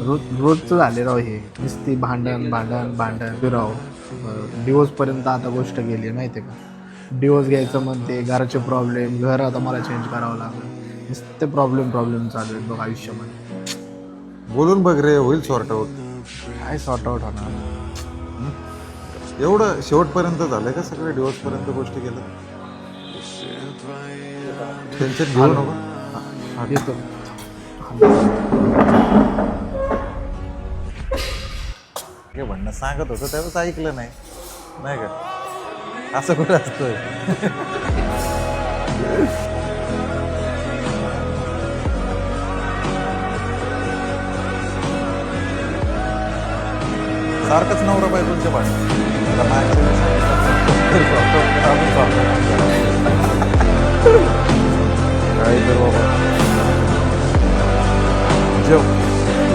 रोजचं झाले राव हे नुसती भांडण भांडण भांडण राव. डिवोर्सपर्यंत आता गोष्ट गेली माहिती आहे का. डिवोर्स घ्यायचं म्हणते, घराचे प्रॉब्लेम, घर आता मला चेंज करावं लागेल, नुसते प्रॉब्लेम चालू आहेत बघ आयुष्यामध्ये. बोलून बघ रे, होईल सॉर्ट आउट. काय सॉर्ट आउट होणार. एवढं शेवटपर्यंत झालंय का सगळं, डिवोर्सपर्यंत गोष्टी गेल्या? टेन्शन घेऊ नको. येतो. हे म्हणणं सांगत होतं त्यावेळेस ऐकलं नाही, नाही का? असं कुठं असतंय? सारखंच नवरा बायकोंच्या भांडण. काय तर बाबा जेव.